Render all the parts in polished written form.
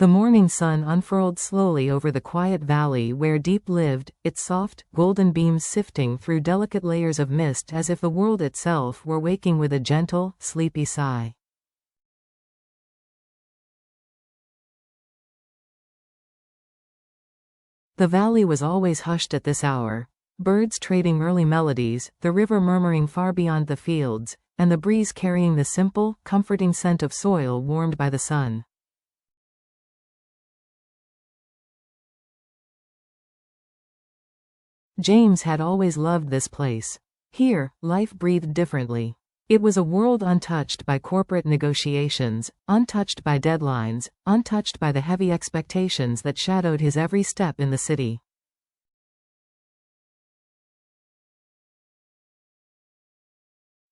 The morning sun unfurled slowly over the quiet valley where Diep lived, its soft, golden beams sifting through delicate layers of mist as if the world itself were waking with a gentle, sleepy sigh. The valley was always hushed at this hour. Birds trading early melodies, the river murmuring far beyond the fields, and the breeze carrying the simple, comforting scent of soil warmed by the sun. James had always loved this place. Here, life breathed differently. It was a world untouched by corporate negotiations, untouched by deadlines, untouched by the heavy expectations that shadowed his every step in the city.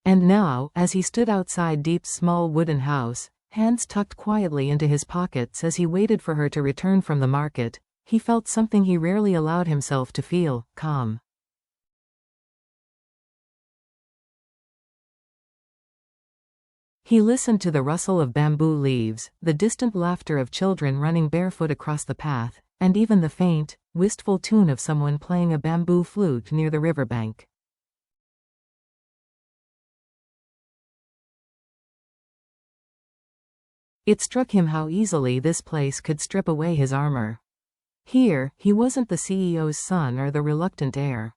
And now, as he stood outside Diep's small wooden house, hands tucked quietly into his pockets as he waited for her to return from the market, he felt something he rarely allowed himself to feel: calm. He listened to the rustle of bamboo leaves, the distant laughter of children running barefoot across the path, and even the faint, wistful tune of someone playing a bamboo flute near the riverbank. It struck him how easily this place could strip away his armor. Here, he wasn't the CEO's son or the reluctant heir.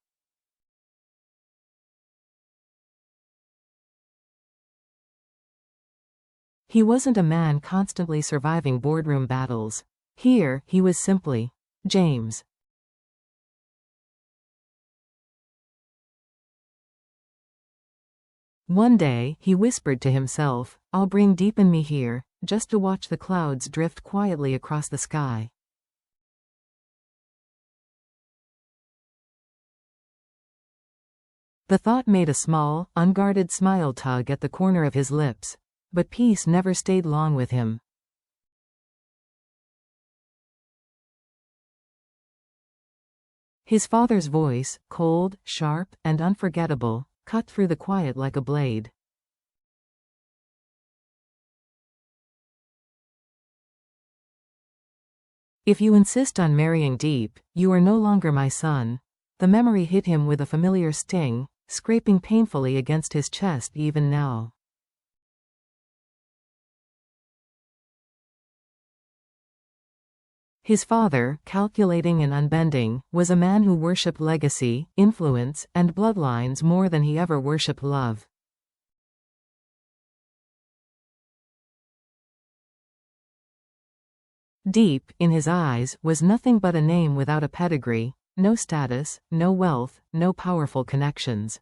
He wasn't a man constantly surviving boardroom battles. Here, he was simply James. One day, he whispered to himself, "I'll bring Diep and me here, just to watch the clouds drift quietly across the sky." The thought made a small, unguarded smile tug at the corner of his lips. But peace never stayed long with him. His father's voice, cold, sharp, and unforgettable, cut through the quiet like a blade. "If you insist on marrying Diep, you are no longer my son." The memory hit him with a familiar sting, scraping painfully against his chest even now. His father, calculating and unbending, was a man who worshipped legacy, influence, and bloodlines more than he ever worshipped love. Diep, in his eyes, was nothing but a name without a pedigree, no status, no wealth, no powerful connections.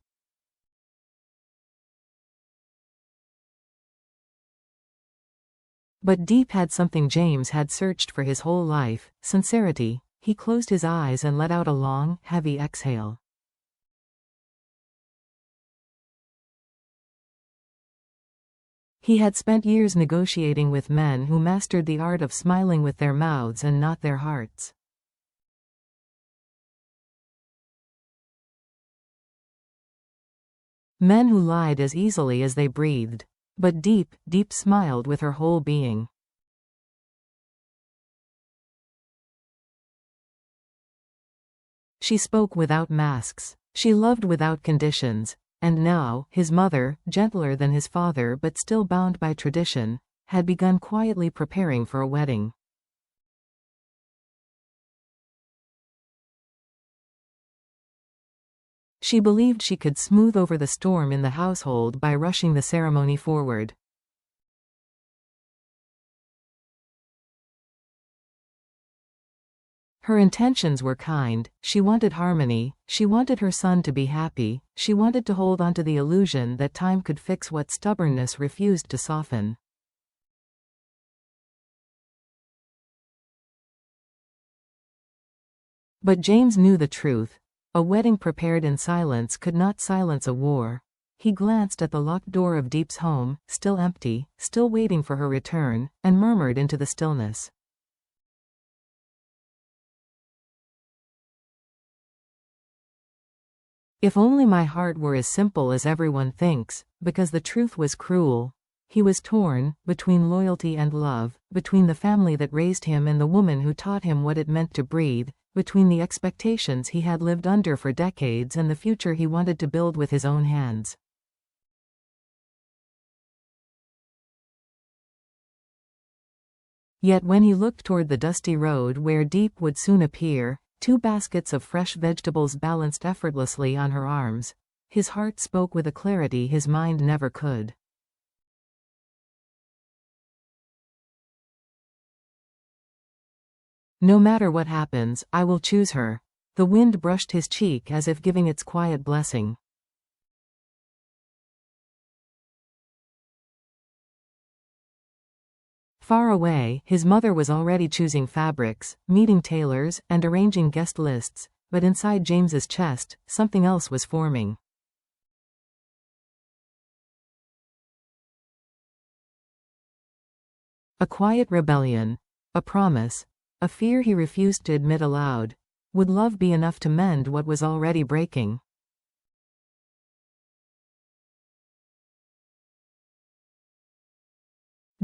But Diep had something James had searched for his whole life: sincerity. He closed his eyes and let out a long, heavy exhale. He had spent years negotiating with men who mastered the art of smiling with their mouths and not their hearts. Men who lied as easily as they breathed. But Diep smiled with her whole being. She spoke without masks. She loved without conditions. And now, his mother, gentler than his father but still bound by tradition, had begun quietly preparing for a wedding. She believed she could smooth over the storm in the household by rushing the ceremony forward. Her intentions were kind. She wanted harmony, she wanted her son to be happy, she wanted to hold on to the illusion that time could fix what stubbornness refused to soften. But James knew the truth. A wedding prepared in silence could not silence a war. He glanced at the locked door of Diep's home, still empty, still waiting for her return, and murmured into the stillness. "If only my heart were as simple as everyone thinks," because the truth was cruel. He was torn, between loyalty and love, between the family that raised him and the woman who taught him what it meant to breathe, between the expectations he had lived under for decades and the future he wanted to build with his own hands. Yet when he looked toward the dusty road where Diep would soon appear, 2 baskets of fresh vegetables balanced effortlessly on her arms, his heart spoke with a clarity his mind never could. No matter what happens, I will choose her. The wind brushed his cheek as if giving its quiet blessing. Far away, his mother was already choosing fabrics, meeting tailors, and arranging guest lists, but inside James's chest, something else was forming. A quiet rebellion. A promise. A fear he refused to admit aloud. Would love be enough to mend what was already breaking?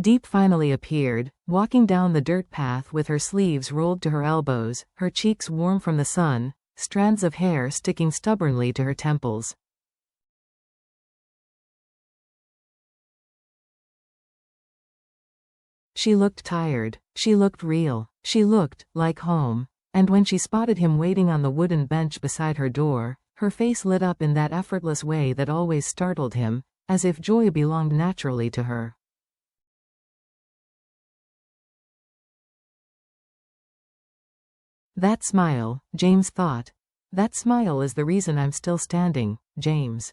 Diep finally appeared, walking down the dirt path with her sleeves rolled to her elbows, her cheeks warm from the sun, strands of hair sticking stubbornly to her temples. She looked tired. She looked real. She looked like home. And when she spotted him waiting on the wooden bench beside her door, her face lit up in that effortless way that always startled him, as if joy belonged naturally to her. That smile, James thought. That smile is the reason I'm still standing, James.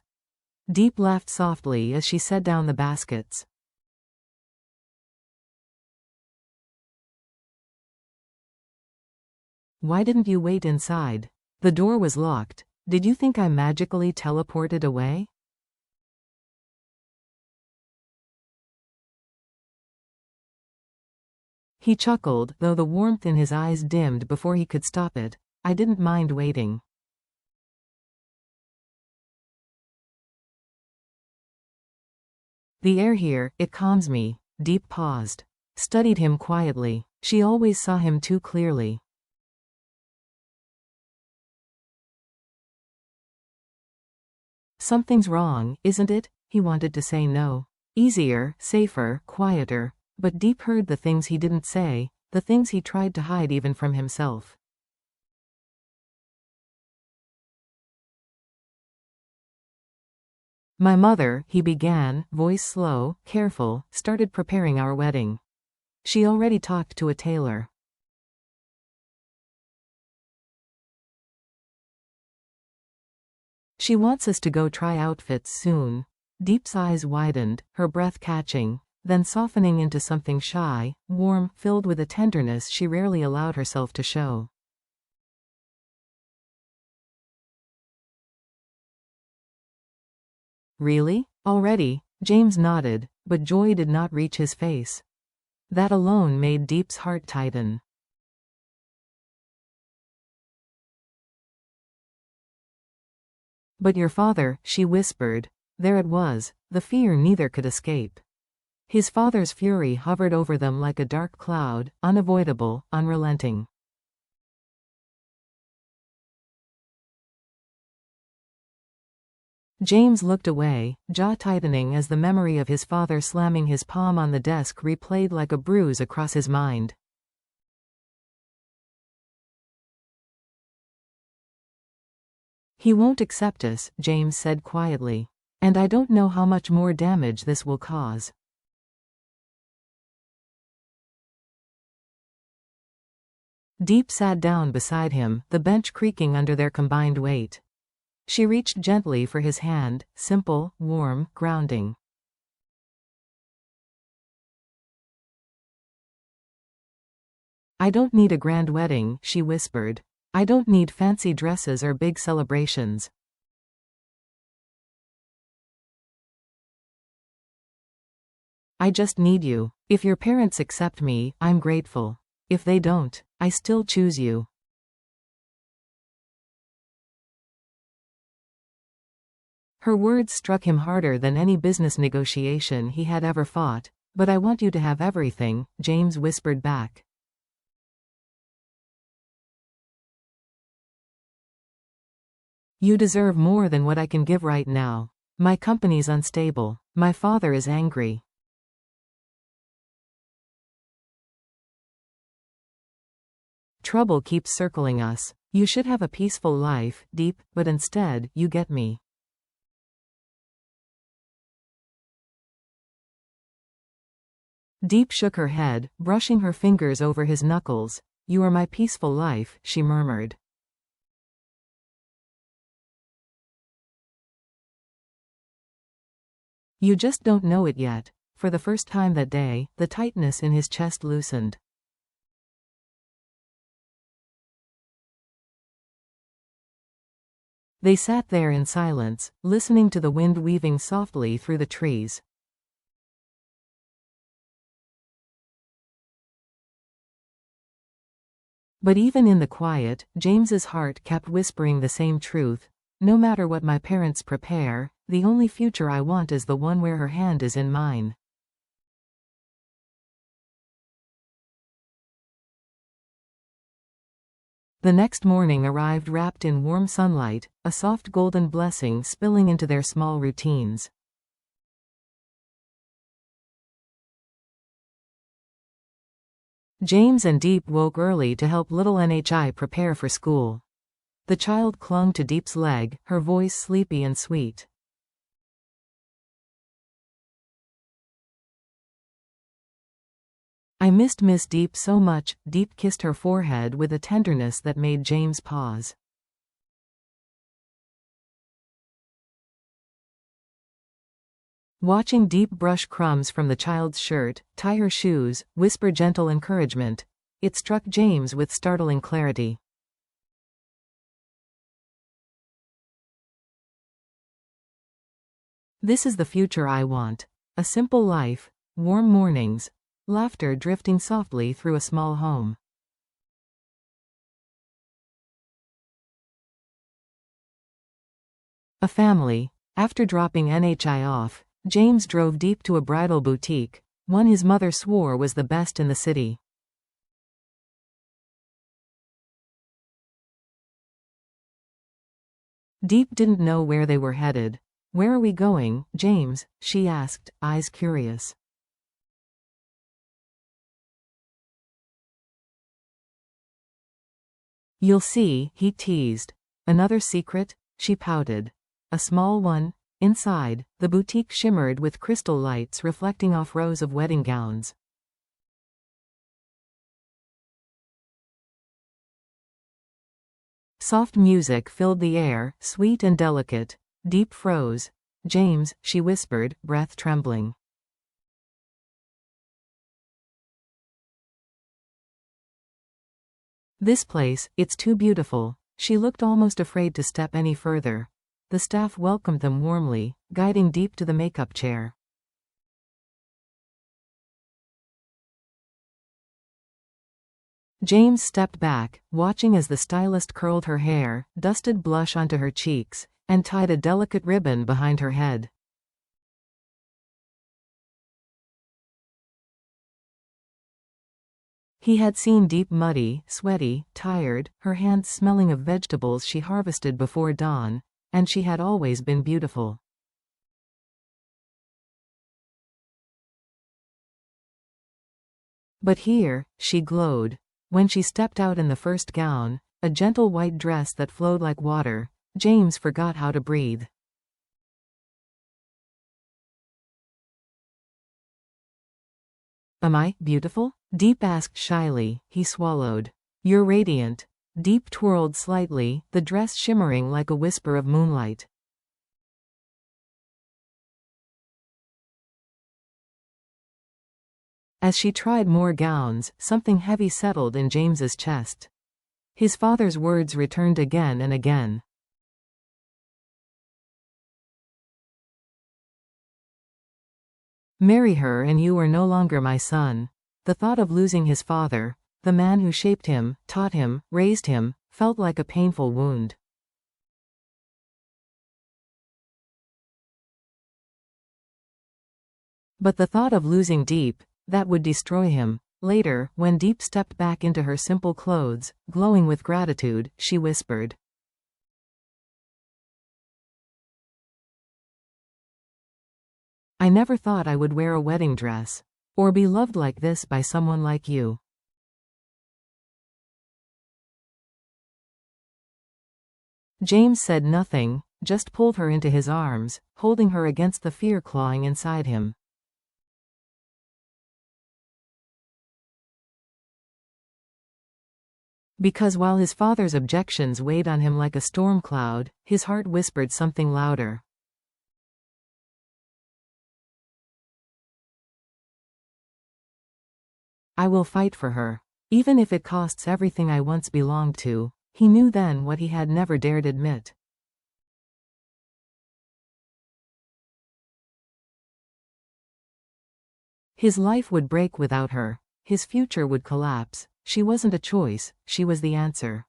Diep laughed softly as she set down the baskets. Why didn't you wait inside? The door was locked. Did you think I magically teleported away? He chuckled, though the warmth in his eyes dimmed before he could stop it. I didn't mind waiting. The air here, it calms me. Diep paused. Studied him quietly. She always saw him too clearly. Something's wrong, isn't it? He wanted to say no. Easier, safer, quieter. But Diep heard the things he didn't say, the things he tried to hide even from himself. My mother, he began, voice slow, careful, started preparing our wedding. She already talked to a tailor. She wants us to go try outfits soon. Diep's eyes widened, her breath catching, then softening into something shy, warm, filled with a tenderness she rarely allowed herself to show. Really? Already? James nodded, but joy did not reach his face. That alone made Diep's heart tighten. But your father, she whispered. There it was, the fear neither could escape. His father's fury hovered over them like a dark cloud, unavoidable, unrelenting. James looked away, jaw tightening as the memory of his father slamming his palm on the desk replayed like a bruise across his mind. He won't accept us, James said quietly. And I don't know how much more damage this will cause. Diep sat down beside him, the bench creaking under their combined weight. She reached gently for his hand, simple, warm, grounding. I don't need a grand wedding, she whispered. I don't need fancy dresses or big celebrations. I just need you. If your parents accept me, I'm grateful. If they don't, I still choose you. Her words struck him harder than any business negotiation he had ever fought. "But I want you to have everything," James whispered back. "You deserve more than what I can give right now. My company's unstable. My father is angry. Trouble keeps circling us. You should have a peaceful life, Diep, but instead, you get me." Diep shook her head, brushing her fingers over his knuckles. "You are my peaceful life," she murmured. "You just don't know it yet." For the first time that day, the tightness in his chest loosened. They sat there in silence, listening to the wind weaving softly through the trees. But even in the quiet, James's heart kept whispering the same truth. "No matter what my parents prepare, the only future I want is the one where her hand is in mine." The next morning arrived wrapped in warm sunlight, a soft golden blessing spilling into their small routines. James and Diep woke early to help little Nhi prepare for school. The child clung to Diep's leg, her voice sleepy and sweet. "I missed Miss Diep so much." Diep kissed her forehead with a tenderness that made James pause. Watching Diep brush crumbs from the child's shirt, tie her shoes, whisper gentle encouragement, it struck James with startling clarity. "This is the future I want. A simple life, warm mornings, laughter drifting softly through a small home." A family. After dropping Nhi off, James drove Diep to a bridal boutique, one his mother swore was the best in the city. Diep didn't know where they were headed. "Where are we going, James?" she asked, eyes curious. "You'll see," he teased. "Another secret?" She pouted. "A small one?" Inside, the boutique shimmered with crystal lights reflecting off rows of wedding gowns. Soft music filled the air, sweet and delicate. Diep froze. "James," she whispered, breath trembling. "This place, it's too beautiful." She looked almost afraid to step any further. The staff welcomed them warmly, guiding Diep to the makeup chair. James stepped back, watching as the stylist curled her hair, dusted blush onto her cheeks, and tied a delicate ribbon behind her head. He had seen Diep muddy, sweaty, tired, her hands smelling of vegetables she harvested before dawn, and she had always been beautiful. But here, she glowed. When she stepped out in the first gown, a gentle white dress that flowed like water, James forgot how to breathe. "Am I beautiful?" Diep asked shyly. He swallowed. "You're radiant." Diep twirled slightly, the dress shimmering like a whisper of moonlight. As she tried more gowns, something heavy settled in James's chest. His father's words returned again and again. "Marry her and you are no longer my son." The thought of losing his father, the man who shaped him, taught him, raised him, felt like a painful wound. But the thought of losing Diep, that would destroy him. Later, when Diep stepped back into her simple clothes, glowing with gratitude, she whispered, "I never thought I would wear a wedding dress. Or be loved like this by someone like you." James said nothing, just pulled her into his arms, holding her against the fear clawing inside him. Because while his father's objections weighed on him like a storm cloud, his heart whispered something louder. "I will fight for her. Even if it costs everything I once belonged to." He knew then what he had never dared admit. His life would break without her. His future would collapse. She wasn't a choice, she was the answer.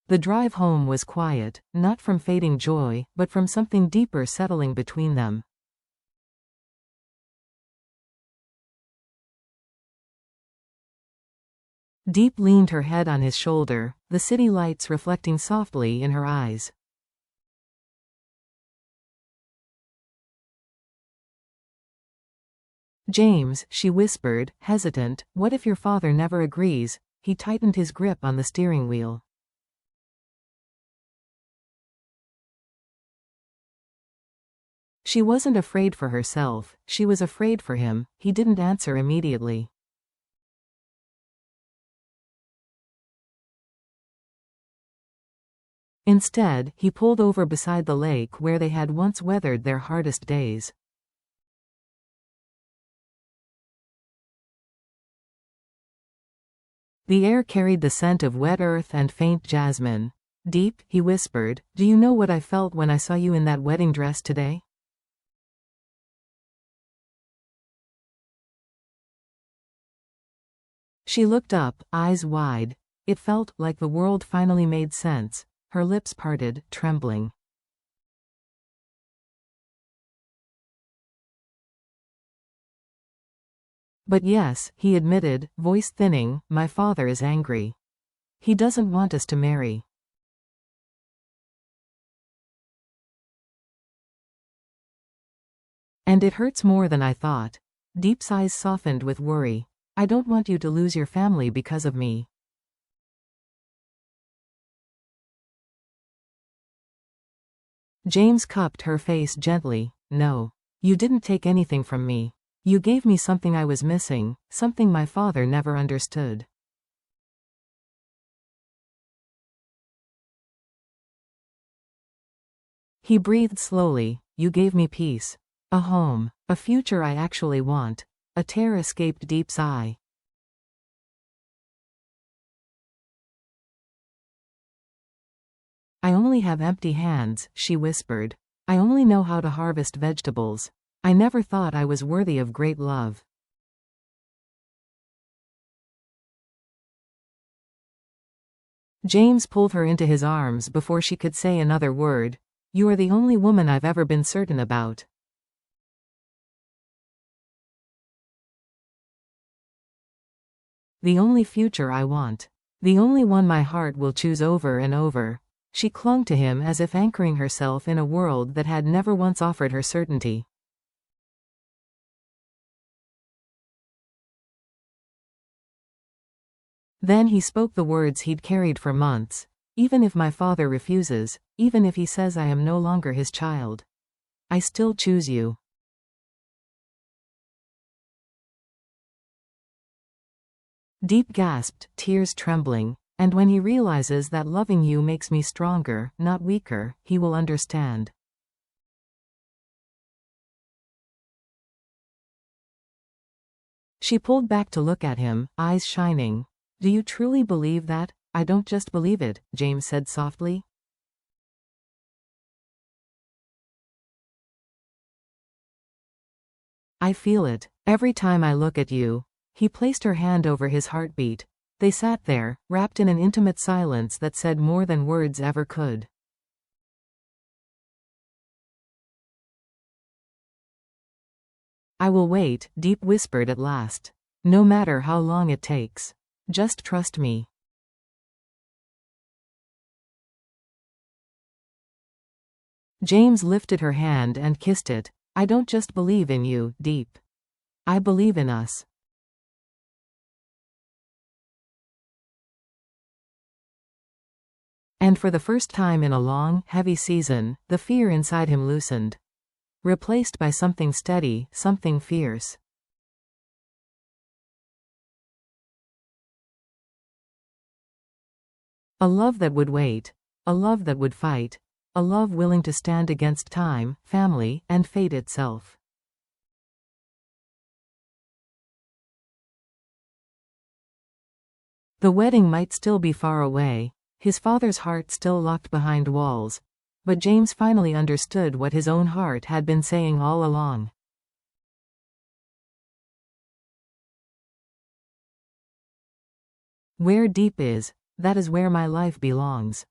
The drive home was quiet, not from fading joy, but from something deeper settling between them. Diep leaned her head on his shoulder, the city lights reflecting softly in her eyes. "James," she whispered, hesitant, "what if your father never agrees?" He tightened his grip on the steering wheel. She wasn't afraid for herself, she was afraid for him. He didn't answer immediately. Instead, he pulled over beside the lake where they had once weathered their hardest days. The air carried the scent of wet earth and faint jasmine. "Diep," he whispered, "do you know what I felt when I saw you in that wedding dress today?" She looked up, eyes wide. It felt like the world finally made sense. Her lips parted, trembling. "But yes," he admitted, voice thinning, "my father is angry. He doesn't want us to marry." "And it hurts more than I thought." Diep's eyes softened with worry. "I don't want you to lose your family because of me." James cupped her face gently. "No. You didn't take anything from me. You gave me something I was missing, something my father never understood." He breathed slowly. "You gave me peace. A home. A future I actually want." A tear escaped Diep's eye. "I only have empty hands," she whispered. "I only know how to harvest vegetables. I never thought I was worthy of great love." James pulled her into his arms before she could say another word. "You are the only woman I've ever been certain about. The only future I want. The only one my heart will choose over and over." She clung to him as if anchoring herself in a world that had never once offered her certainty. Then he spoke the words he'd carried for months. "Even if my father refuses, even if he says I am no longer his child, I still choose you." Diep gasped, tears trembling. "And when he realizes that loving you makes me stronger, not weaker, he will understand." She pulled back to look at him, eyes shining. "Do you truly believe that?" "I don't just believe it," James said softly. "I feel it. Every time I look at you." He placed her hand over his heartbeat. They sat there, wrapped in an intimate silence that said more than words ever could. I will wait, Diep whispered at last. No matter how long it takes. Just trust me. James lifted her hand and kissed it. I don't just believe in you, Diep. I believe in us. And for the first time in a long, heavy season, the fear inside him loosened. Replaced by something steady, something fierce. A love that would wait. A love that would fight. A love willing to stand against time, family, and fate itself. The wedding might still be far away, his father's heart still locked behind walls, but James finally understood what his own heart had been saying all along. Where Diep is, that is where my life belongs.